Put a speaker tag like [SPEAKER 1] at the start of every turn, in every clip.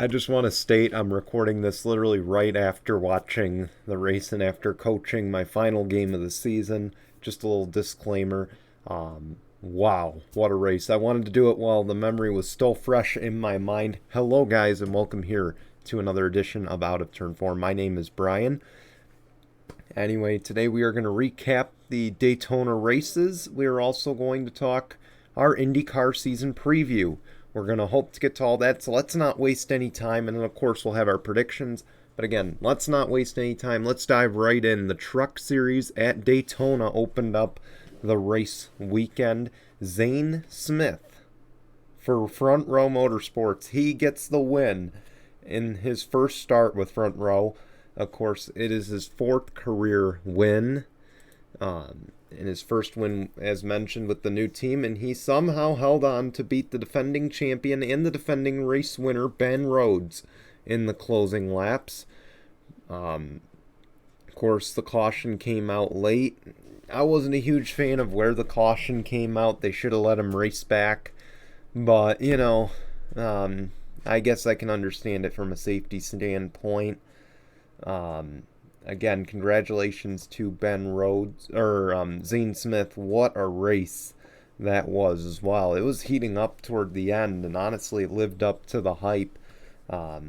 [SPEAKER 1] I just want to state I'm recording this literally right after watching the race and after coaching my final game of the season. Just a little disclaimer. Wow, what a race. I wanted to do it while the memory was still fresh in my mind. Hello, guys, and welcome here to another edition of Out of Turn 4. My name is Brian. Anyway, today we are going to recap the Daytona races. We are also going to talk our IndyCar season preview. We're going to hope to get to all that, so let's not waste any time. And then, of course, we'll have our predictions. But again, let's not waste any time. Let's dive right in. The Truck Series at Daytona opened up the race weekend. Zane Smith for Front Row Motorsports. He gets the win in his first start with Front Row. Of course, it is his fourth career win. In his first win, as mentioned, with the new team, and he somehow held on to beat the defending champion and the defending race winner, Ben Rhodes, in the closing laps. Of course, the caution came out late. I wasn't a huge fan of where the caution came out. They should have let him race back. But, I guess I can understand it from a safety standpoint. Again, congratulations to Ben Rhodes, or Zane Smith. What a race that was as well. It was heating up toward the end, and honestly, it lived up to the hype. I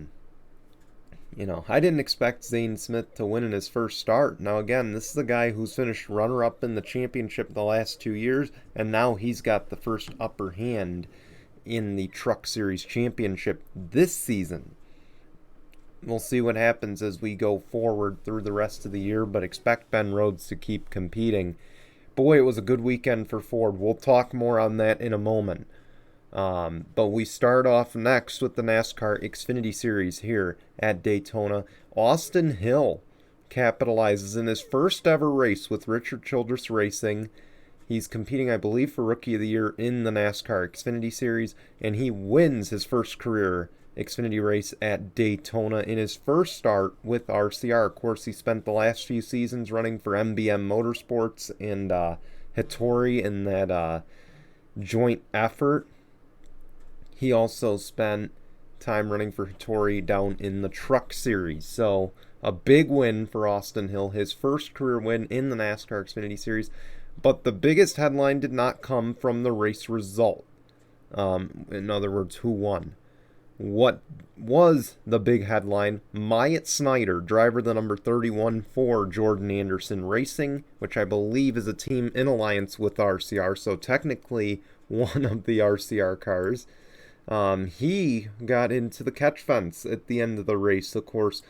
[SPEAKER 1] didn't expect Zane Smith to win in his first start. Now, again, this is a guy who's finished runner-up in the championship the last 2 years, and now he's got the first upper hand in the Truck Series championship this season. We'll see what happens as we go forward through the rest of the year, but expect Ben Rhodes to keep competing. Boy, it was a good weekend for Ford. We'll talk more on that in a moment. But we start off next with the NASCAR Xfinity Series here at Daytona. Austin Hill capitalizes in his first ever race with Richard Childress Racing. He's competing, I believe, for Rookie of the Year in the NASCAR Xfinity Series, and he wins his first career Xfinity race at Daytona in his first start with RCR. Of course, he spent the last few seasons running for MBM Motorsports and Hattori in that joint effort. He also spent time running for Hattori down in the Truck Series. So a big win for Austin Hill, his first career win in the NASCAR Xfinity Series. But the biggest headline did not come from the race result. In other words, who won? What was the big headline? Myatt Snider, driver the number 31 for Jordan Anderson Racing, which I believe is a team in alliance with RCR, so technically one of the RCR cars. He got into the catch fence at the end of the race. Of course,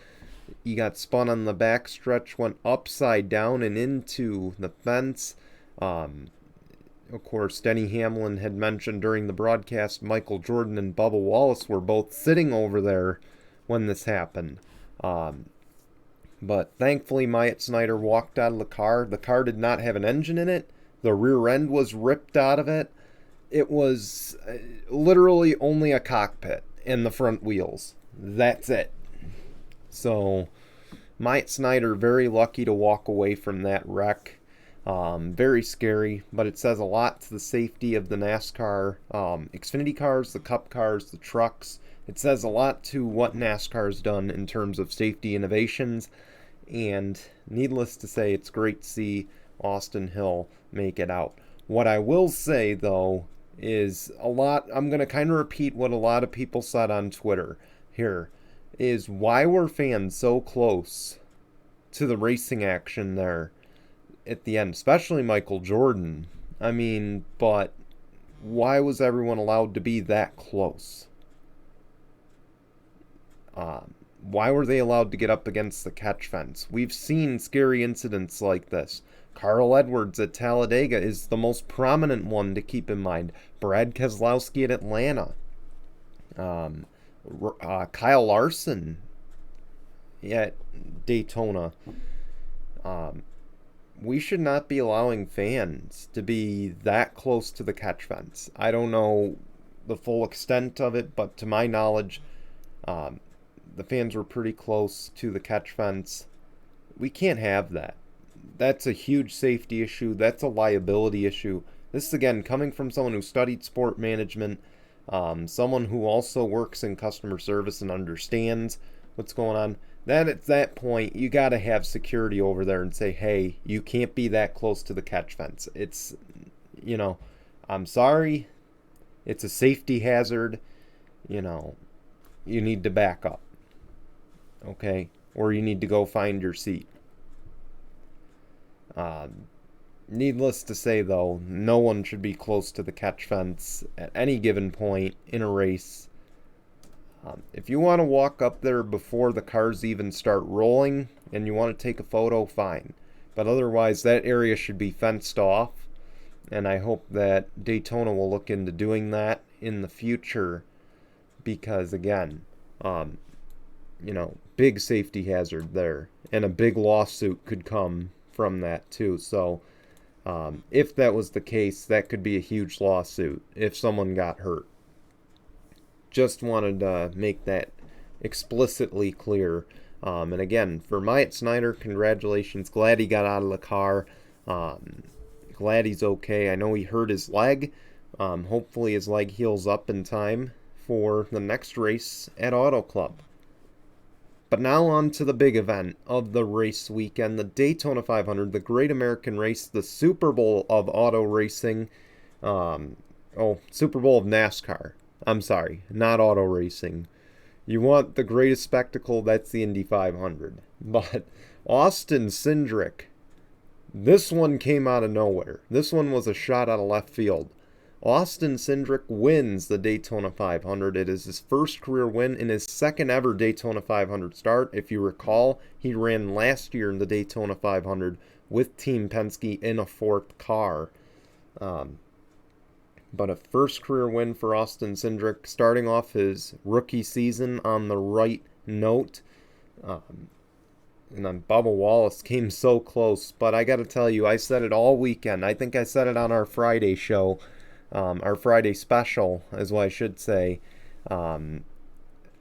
[SPEAKER 1] he got spun on the back stretch, went upside down and into the fence. Of course, Denny Hamlin had mentioned during the broadcast Michael Jordan and Bubba Wallace were both sitting over there when this happened. But thankfully, Myatt Snider walked out of the car. The car did not have an engine in it. The rear end was ripped out of it. It was literally only a cockpit and the front wheels. That's it. So, Myatt Snider very lucky to walk away from that wreck. Very scary, but it says a lot to the safety of the NASCAR Xfinity cars, the Cup cars, the trucks. It says a lot to what NASCAR has done in terms of safety innovations, and needless to say, it's great to see Austin Hill make it out. What I will say, though, is I'm going to kind of repeat what a lot of people said on Twitter here, is why were fans so close to the racing action there at the end, especially Michael Jordan. But why was everyone allowed to be that close? Why were they allowed to get up against the catch fence? We've seen scary incidents like this. Carl Edwards at Talladega is the most prominent one to keep in mind. Brad Keselowski at Atlanta. Kyle Larson at Daytona. We should not be allowing fans to be that close to the catch fence. I don't know the full extent of it, but to my knowledge, the fans were pretty close to the catch fence. We can't have that. That's a huge safety issue. That's a liability issue. This is, again, coming from someone who studied sport management. someone who also works in customer service and understands what's going on. Then at that point, you got to have security over there and say, hey, you can't be that close to the catch fence. It's, you know, I'm sorry. It's a safety hazard. You know, you need to back up. Okay? Or you need to go find your seat. Needless to say, though, no one should be close to the catch fence at any given point in a race. If you want to walk up there before the cars even start rolling and you want to take a photo, fine. But otherwise, that area should be fenced off. And I hope that Daytona will look into doing that in the future. Because, again, big safety hazard there. And a big lawsuit could come from that, too. So, if that was the case, that could be a huge lawsuit if someone got hurt. Just wanted to make that explicitly clear. And again, for Myatt Snider, congratulations. Glad he got out of the car. Glad he's okay. I know he hurt his leg. Hopefully his leg heals up in time for the next race at Auto Club. But now on to the big event of the race weekend, the Daytona 500, the Great American Race, the Super Bowl of auto racing. Super Bowl of NASCAR. I'm sorry, not auto racing. You want the greatest spectacle, that's the Indy 500. But Austin Cindric, this one came out of nowhere. This one was a shot out of left field. Austin Cindric wins the Daytona 500. It is his first career win and his second ever Daytona 500 start. If you recall, he ran last year in the Daytona 500 with Team Penske in a fourth car. But a first career win for Austin Cindric, starting off his rookie season on the right note. And then Bubba Wallace came so close. But I got to tell you, I said it all weekend. I think I said it on our Friday show. Our Friday special, is what I should say. I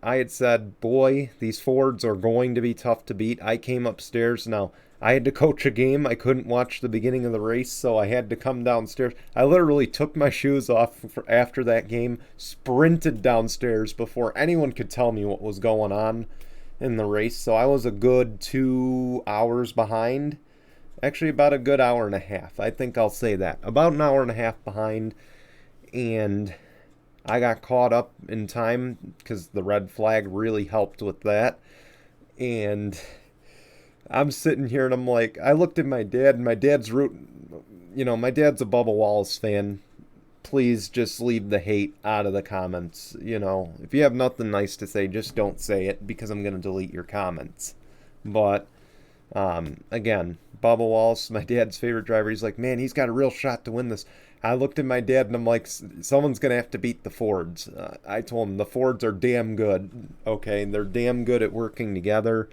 [SPEAKER 1] had said, boy, these Fords are going to be tough to beat. I came upstairs. Now, I had to coach a game. I couldn't watch the beginning of the race, so I had to come downstairs. I literally took my shoes off after that game, sprinted downstairs before anyone could tell me what was going on in the race. So I was a good 2 hours behind. Actually, about a good hour and a half. I think I'll say that. About an hour and a half behind. And I got caught up in time because the red flag really helped with that. And I'm sitting here and I'm like, I looked at my dad, and my dad's rooting, my dad's a Bubba Wallace fan. Please just leave the hate out of the comments. If you have nothing nice to say, just don't say it because I'm going to delete your comments. But, again, Bubba Wallace, my dad's favorite driver, he's like, man, he's got a real shot to win this. I looked at my dad and I'm like, someone's going to have to beat the Fords. I told him the Fords are damn good. Okay, they're damn good at working together.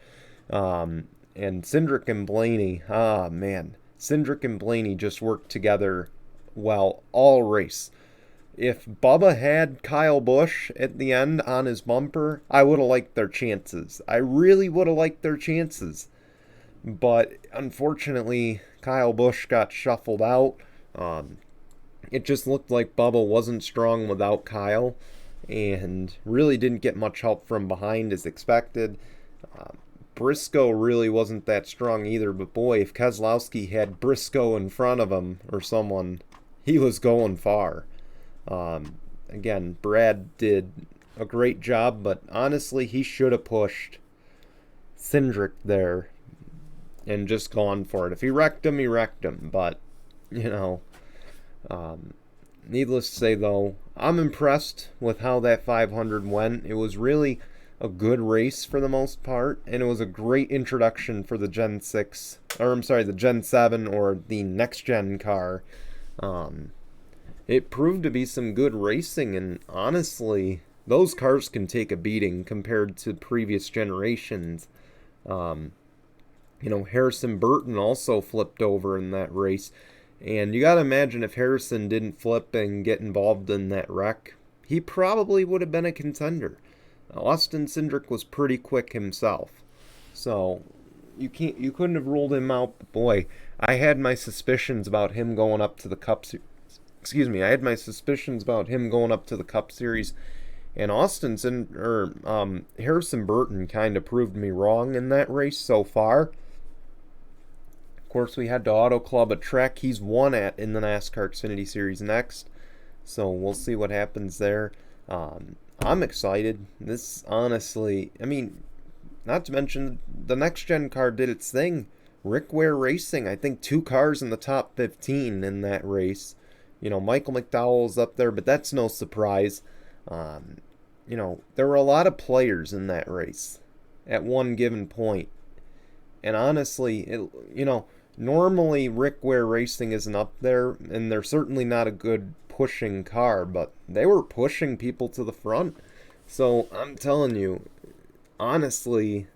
[SPEAKER 1] And Cindric and Blaney, Cindric and Blaney just worked together well all race. If Bubba had Kyle Busch at the end on his bumper, I would have liked their chances. I really would have liked their chances. But unfortunately, Kyle Busch got shuffled out. It just looked like Bubba wasn't strong without Kyle and really didn't get much help from behind as expected. Briscoe really wasn't that strong either, but boy, if Keselowski had Briscoe in front of him or someone, he was going far. Again, Brad did a great job, but honestly, he should have pushed Cindric there and just gone for it. If he wrecked him, he wrecked him, but, needless to say, though, I'm impressed with how that 500 went. It was really a good race for the most part, and it was a great introduction for the Gen 7 or the next gen car. It proved to be some good racing, and honestly, those cars can take a beating compared to previous generations. Harrison Burton also flipped over in that race. And you got to imagine if Harrison didn't flip and get involved in that wreck, he probably would have been a contender. Austin Cindric was pretty quick himself. So you couldn't have ruled him out. But boy, I had my suspicions about him going up to the Cup Series excuse me, I had my suspicions about him going up to the Cup Series, and Harrison Burton kind of proved me wrong in that race so far. Of course, we had to Auto Club a track he's won at in the NASCAR Xfinity Series next, so we'll see what happens there. I'm excited. This, honestly, I mean, not to mention, the next gen car did its thing. Rick Ware Racing, I think 2 cars in the top 15 in that race. You know, Michael McDowell's up there, but that's no surprise. You know, there were a lot of players in that race at one given point. And honestly, normally Rick Ware Racing isn't up there, and they're certainly not a good pushing car, but they were pushing people to the front. So I'm telling you, honestly,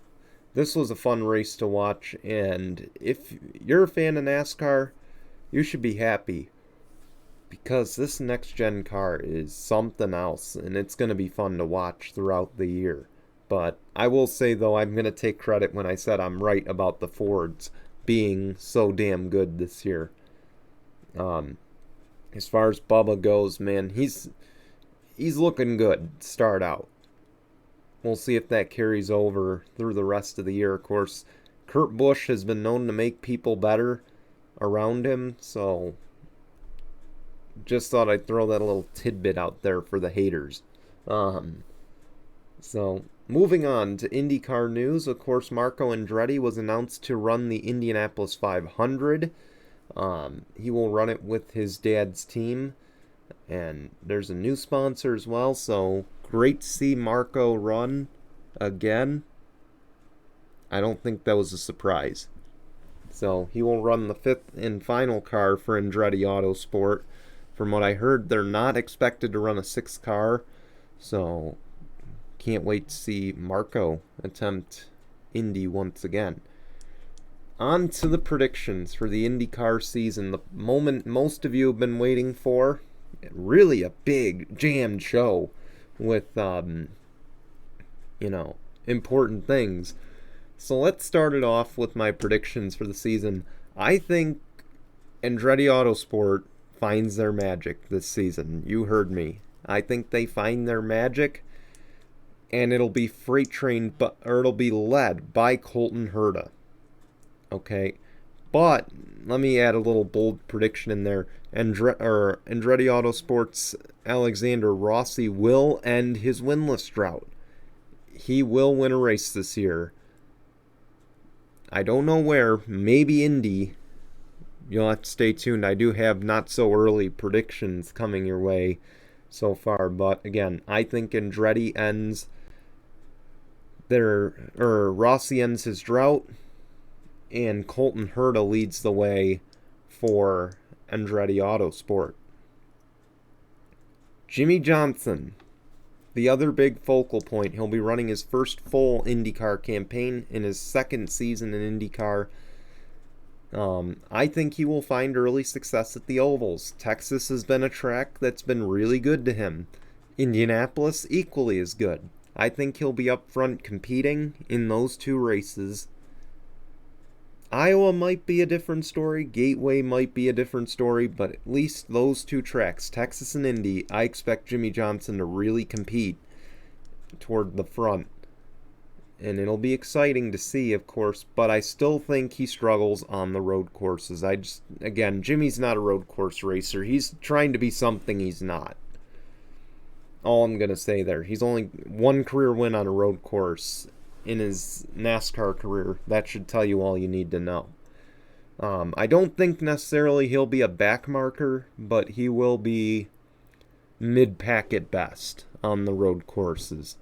[SPEAKER 1] this was a fun race to watch, and if you're a fan of NASCAR, you should be happy, because this next gen car is something else, and it's going to be fun to watch throughout the year. But I will say, though, I'm going to take credit when I said I'm right about the Fords being so damn good this year. As far as Bubba goes, man, he's looking good to start out. We'll see if that carries over through the rest of the year. Of course, Kurt Busch has been known to make people better around him, so just thought I'd throw that little tidbit out there for the haters. So, moving on to IndyCar news, of course, Marco Andretti was announced to run the Indianapolis 500. He will run it with his dad's team, and there's a new sponsor as well, so great to see Marco run again. I don't think that was a surprise. So he will run the 5th and final car for Andretti Autosport. From what I heard, they're not expected to run a 6th car, so can't wait to see Marco attempt Indy once again. On to the predictions for the IndyCar season, the moment most of you have been waiting for. Really a big, jammed show with, important things. So let's start it off with my predictions for the season. I think Andretti Autosport finds their magic this season. You heard me. I think they find their magic, and it'll be it'll be led by Colton Herta. Okay, but let me add a little bold prediction in there. Andretti Autosport's Alexander Rossi will end his winless drought. He will win a race this year. I don't know where. Maybe Indy. You'll have to stay tuned. I do have not so early predictions coming your way so far, but again, I think Andretti Rossi ends his drought, and Colton Herta leads the way for Andretti Autosport. Jimmy Johnson, the other big focal point. He'll be running his first full IndyCar campaign in his 2nd season in IndyCar. I think he will find early success at the ovals. Texas has been a track that's been really good to him. Indianapolis, equally as good. I think he'll be up front competing in those 2 races. Iowa might be a different story. Gateway might be a different story, but at least those 2 tracks, Texas and Indy, I expect Jimmy Johnson to really compete toward the front. And it'll be exciting to see, of course, but I still think he struggles on the road courses. Jimmy's not a road course racer. He's trying to be something he's not. All I'm going to say there. He's only 1 career win on a road course in his NASCAR career. That should tell you all you need to know. I don't think necessarily he'll be a backmarker, but he will be mid-pack at best on the road courses.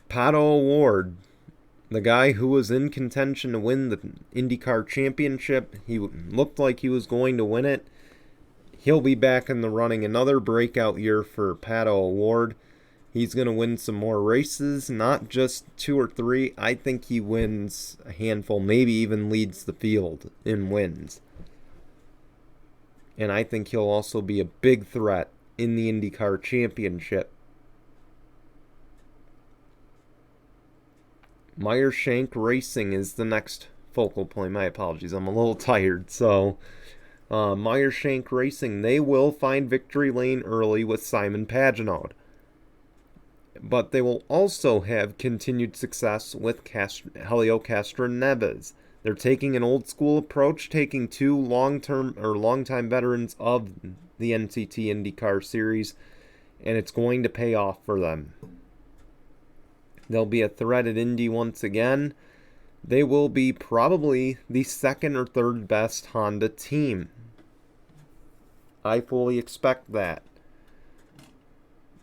[SPEAKER 1] Pato O'Ward, the guy who was in contention to win the IndyCar championship, he looked like he was going to win it. He'll be back in the running. Another breakout year for Pato O'Ward. He's going to win some more races, not just 2 or 3. I think he wins a handful, maybe even leads the field in wins. And I think he'll also be a big threat in the IndyCar championship. Meyer Shank Racing is the next focal point. My apologies, I'm a little tired. So, Meyer Shank Racing, they will find victory lane early with Simon Pagenaud. But they will also have continued success with Helio Castroneves. They're taking an old school approach, taking two long-time veterans of the NTT IndyCar series, and it's going to pay off for them. They'll be a threat at Indy once again. They will be probably the second or third best Honda team. I fully expect that.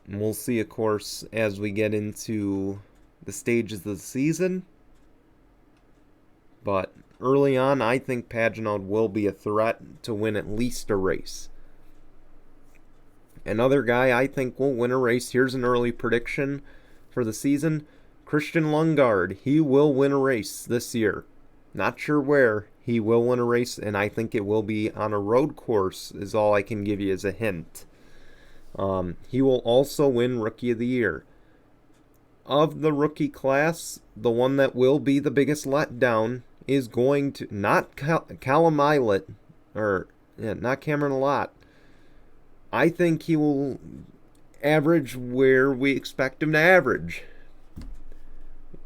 [SPEAKER 1] And we'll see, of course, as we get into the stages of the season. But early on, I think Pagenaud will be a threat to win at least a race. Another guy I think will win a race. Here's an early prediction for the season. Christian Lundgaard, he will win a race this year. Not sure where. He will win a race, and I think it will be on a road course, is all I can give you as a hint. He will also win Rookie of the Year. Of the rookie class, the one that will be the biggest letdown is going to, not Callum Ilott, not Cameron Lott. I think he will average where we expect him to average.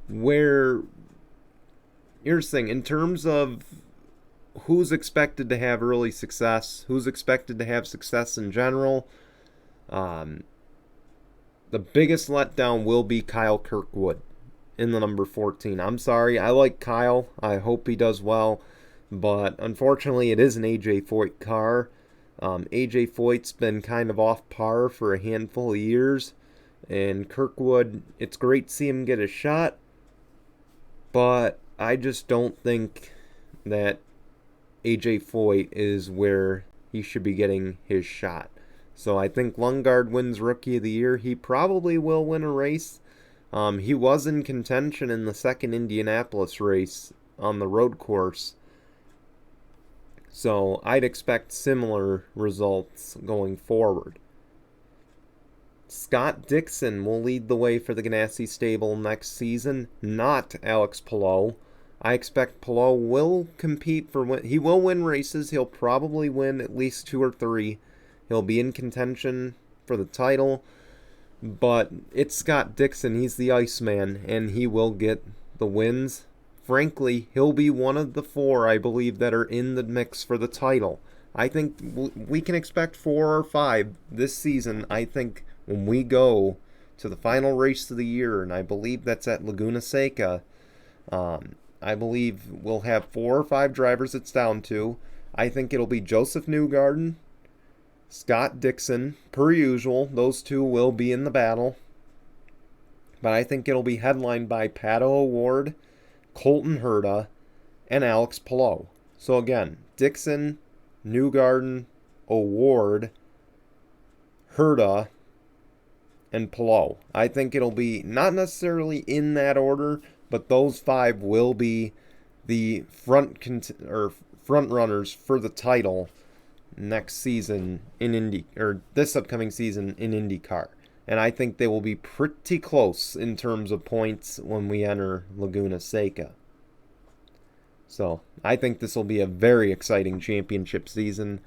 [SPEAKER 1] Here's the thing, in terms of who's expected to have early success, who's expected to have success in general, the biggest letdown will be Kyle Kirkwood in the number 14. I'm sorry, I like Kyle. I hope he does well, but unfortunately it is an AJ Foyt car. AJ Foyt's been kind of off par for a handful of years, and Kirkwood, it's great to see him get a shot, but I just don't think that AJ Foyt is where he should be getting his shot. So I think Lundgaard wins Rookie of the Year. He probably will win a race. He was in contention in the second Indianapolis race on the road course. So I'd expect similar results going forward. Scott Dixon will lead the way for the Ganassi stable next season, not Alex Palou. I expect Palou will compete he will win races. He'll probably win at least 2 or 3. He'll be in contention for the title, but it's Scott Dixon. He's the Iceman, and he will get the wins. Frankly, he'll be one of the 4, I believe, that are in the mix for the title. I think we can expect 4 or 5 this season. I think when we go to the final race of the year, and I believe that's at Laguna Seca, I believe we'll have 4 or 5 drivers it's down to. I think it'll be Joseph Newgarden, Scott Dixon, per usual. Those 2 will be in the battle. But I think it'll be headlined by Pato O'Ward, Colton Herta, and Alex Palou. So again, Dixon, Newgarden, O'Ward, Herta, and Palou. I think it'll be not necessarily in that order, but those 5 will be the front runners for the title next season in Indy, or this upcoming season in IndyCar. And I think they will be pretty close in terms of points when we enter Laguna Seca. So I think this will be a very exciting championship season.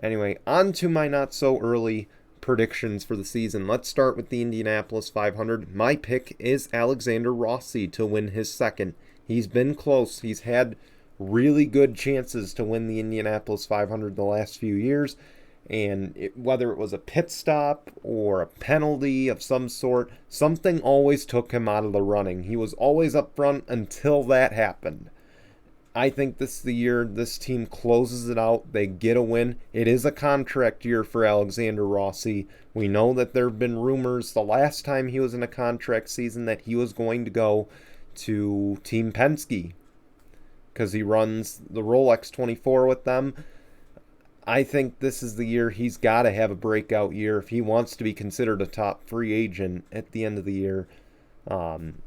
[SPEAKER 1] Anyway, on to my not so early predictions for the season. Let's start with the Indianapolis 500. My pick is Alexander Rossi to win his second. He's been close. He's had really good chances to win the Indianapolis 500 the last few years. And whether it was a pit stop or a penalty of some sort, something always took him out of the running. He was always up front until that happened. I think this is the year this team closes it out. They get a win. It is a contract year for Alexander Rossi. We know that there have been rumors the last time he was in a contract season that he was going to go to Team Penske because he runs the Rolex 24 with them. I think this is the year he's got to have a breakout year if he wants to be considered a top free agent at the end of the year,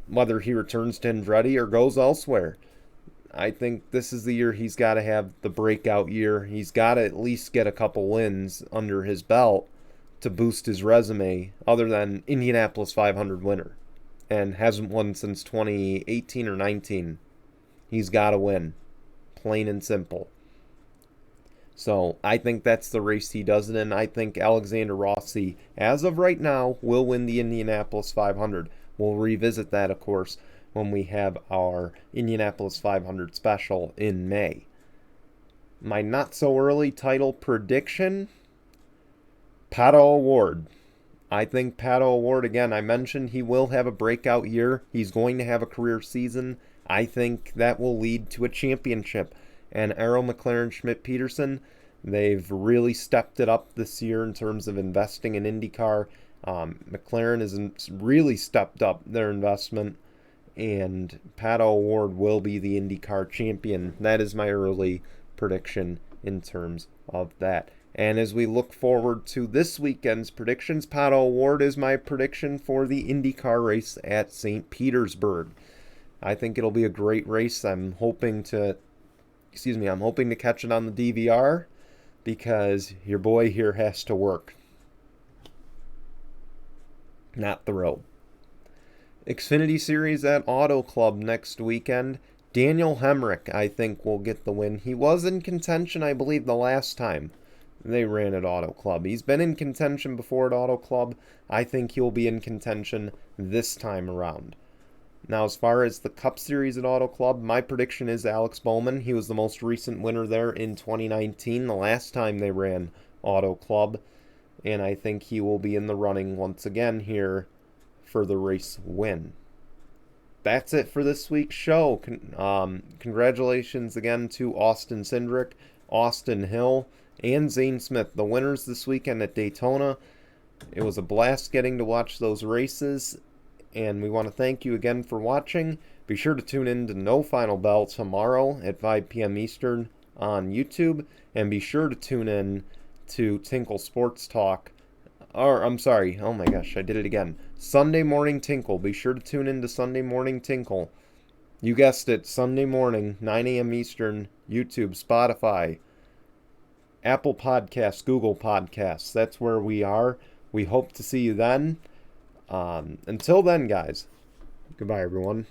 [SPEAKER 1] whether he returns to Andretti or goes elsewhere. I think this is the year he's got to have the breakout year. He's got to at least get a couple wins under his belt to boost his resume, other than Indianapolis 500 winner, and hasn't won since 2018 or 19. He's got to win, plain and simple. So I think that's the race he does it in. I think Alexander Rossi, as of right now, will win the Indianapolis 500. We'll revisit that, of course, when we have our Indianapolis 500 special in May. My not so early title prediction, Pato O'Ward. I think Pato O'Ward, again, I mentioned he will have a breakout year. He's going to have a career season. I think that will lead to a championship. And Arrow McLaren Schmidt Peterson, they've really stepped it up this year in terms of investing in IndyCar. McLaren has really stepped up their investment, and Pato O'Ward will be the IndyCar champion. That is my early prediction in terms of that. And as we look forward to this weekend's predictions, Pato O'Ward is my prediction for the IndyCar race at St. Petersburg. I think it'll be a great race. I'm hoping to catch it on the DVR because your boy here has to work, not the road. Xfinity Series at Auto Club next weekend. Daniel Hemrick, I think, will get the win. He was in contention, I believe, the last time they ran at Auto Club. He's been in contention before at Auto Club. I think he'll be in contention this time around. Now, as far as the Cup Series at Auto Club, my prediction is Alex Bowman. He was the most recent winner there in 2019, the last time they ran Auto Club. And I think he will be in the running once again here for the race win. That's it for this week's show. Congratulations again to Austin Cindric, Austin Hill, and Zane Smith, the winners this weekend at Daytona. It was a blast getting to watch those races, and we want to thank you again for watching. Be sure to tune in to No Final Bell tomorrow at 5 p.m. Eastern on YouTube, and be sure to tune in to Tinkle Sports Talk. Oh my gosh, I did it again. Sunday Morning Tinkle. Be sure to tune in to Sunday Morning Tinkle. You guessed it, Sunday morning, 9 a.m. Eastern, YouTube, Spotify, Apple Podcasts, Google Podcasts. That's where we are. We hope to see you then. Until then, guys, goodbye, everyone.